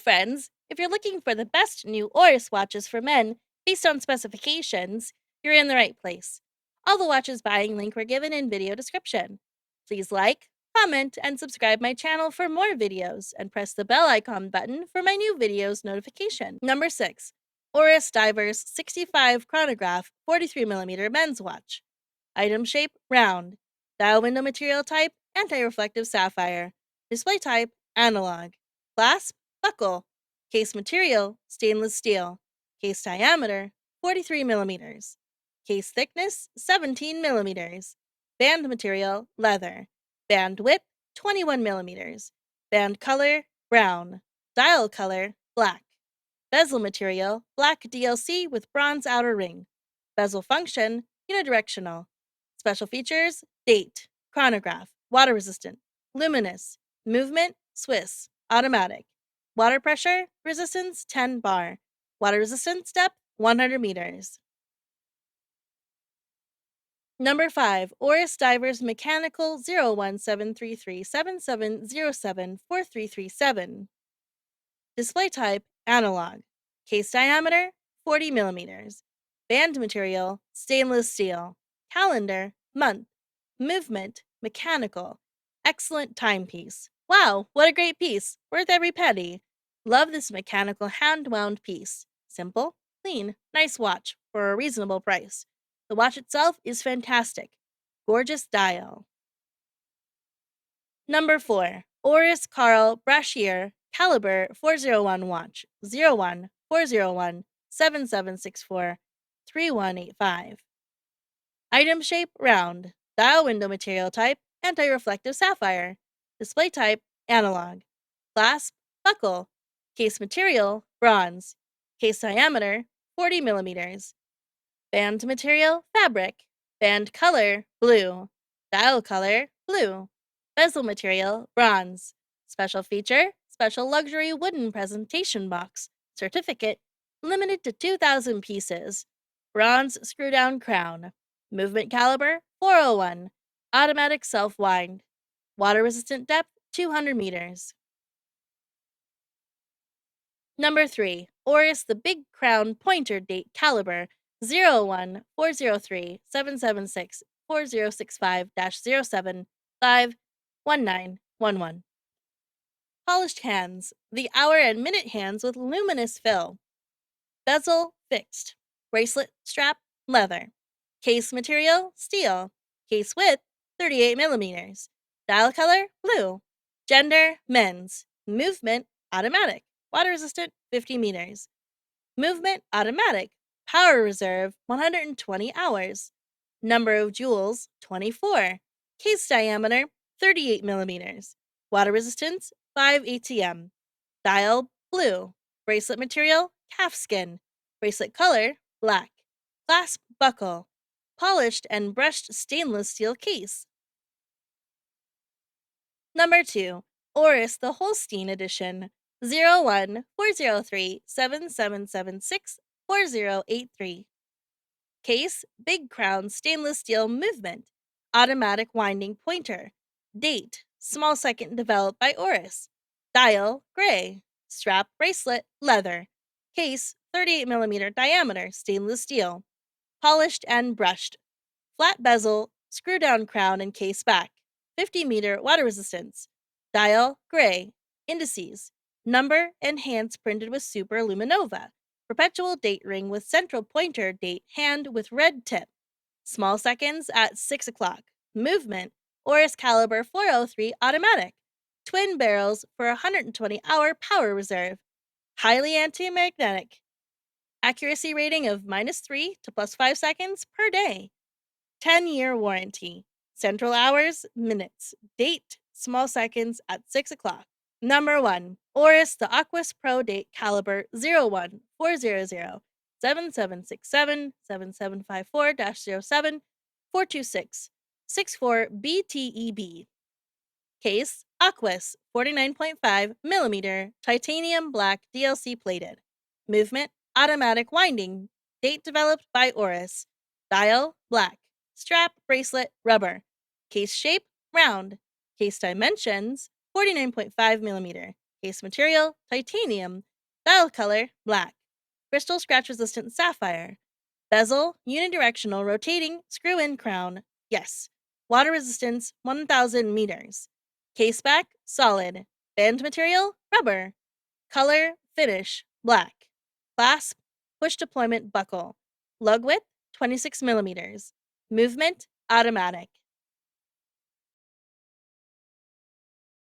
friends! If you're looking for the best new ORIS watches for men based on specifications, you're in the right place. All the watches buying link were given in video description. Please like, comment, and subscribe my channel for more videos, and press the bell icon button for my new videos notification. Number 6. ORIS Divers 65 Chronograph 43mm men's watch. Item shape, round. Dial window material type, anti-reflective sapphire. Display type, analog. Clasp, buckle. Case material, stainless steel. Case diameter, 43 millimeters. Case thickness, 17 millimeters. Band material, leather. Band width, 21 millimeters. Band color, brown. Dial color, black. Bezel material, black DLC with bronze outer ring. Bezel function, unidirectional. Special features, date, chronograph, water resistant, luminous, movement, Swiss, automatic. Water pressure, resistance 10 bar. Water resistance depth 100 meters. Number 5. ORIS Divers Mechanical 0173377074337. Display type, analog. Case diameter, 40 millimeters. Band material, stainless steel. Calendar, month. Movement, mechanical. Excellent timepiece. Wow, what a great piece. Worth every penny. Love this mechanical hand-wound piece. Simple, clean, nice watch for a reasonable price. The watch itself is fantastic. Gorgeous dial. Number 4. ORIS Carl Brashear Calibre 401 watch 01 401 7764 3185. Item shape, round. Dial window material type, anti-reflective sapphire. Display type, analog. Clasp, buckle. Case material, bronze. Case diameter, 40 millimeters. Band material, fabric. Band color, blue. Dial color, blue. Bezel material, bronze. Special feature, special luxury wooden presentation box. Certificate, limited to 2,000 pieces. Bronze screw-down crown. Movement caliber, 401. Automatic self-wind. Water-resistant depth, 200 meters. Number 3. ORIS the Big Crown Pointer Date Caliber 01 403 776 4065 07 5 1911. Polished hands. The hour and minute hands with luminous fill. Bezel, fixed. Bracelet strap, leather. Case material, steel. Case width, 38 millimeters. Dial color, blue. Gender, men's. Movement, automatic. Water resistant, 50 meters. Movement, automatic. Power reserve, 120 hours. Number of jewels, 24. Case diameter, 38 millimeters. Water resistance, 5 ATM. Dial, blue. Bracelet material, calfskin. Bracelet color, black. Clasp, buckle. Polished and brushed stainless steel case. Number 2. ORIS the Holstein Edition 01 403 7776 4083. Case, Big Crown stainless steel movement. Automatic winding pointer. Date, small second developed by ORIS. Dial, gray. Strap, bracelet, leather. Case, 38 millimeter diameter, stainless steel. Polished and brushed. Flat bezel, screw down crown and case back. 50-meter water resistance. Dial, gray. Indices. Number and hands printed with Super Luminova. Perpetual date ring with central pointer date hand with red tip. Small seconds at 6 o'clock. Movement. ORIS Calibre 403 automatic. Twin barrels for 120-hour power reserve. Highly anti-magnetic. Accuracy rating of -3 to +5 seconds per day. 10-year warranty. Central hours, minutes. Date, small seconds at 6 o'clock. Number 1. ORIS the Aquis Pro Date Calibre 01 400 7767 7754 07 426 64 BTEB. Case, Aquis 49.5 millimeter titanium black DLC plated. Movement, automatic winding. Date developed by ORIS. Dial, black. Strap, bracelet, rubber. Case shape, round. Case dimensions, 49.5 millimeter. Case material, titanium. Dial color, black. Crystal scratch resistant sapphire. Bezel, unidirectional rotating screw-in crown, yes. Water resistance, 1000 meters. Case back, solid. Band material, rubber. Color, finish, black. Clasp, push deployment buckle. Lug width, 26 millimeters. Movement, automatic.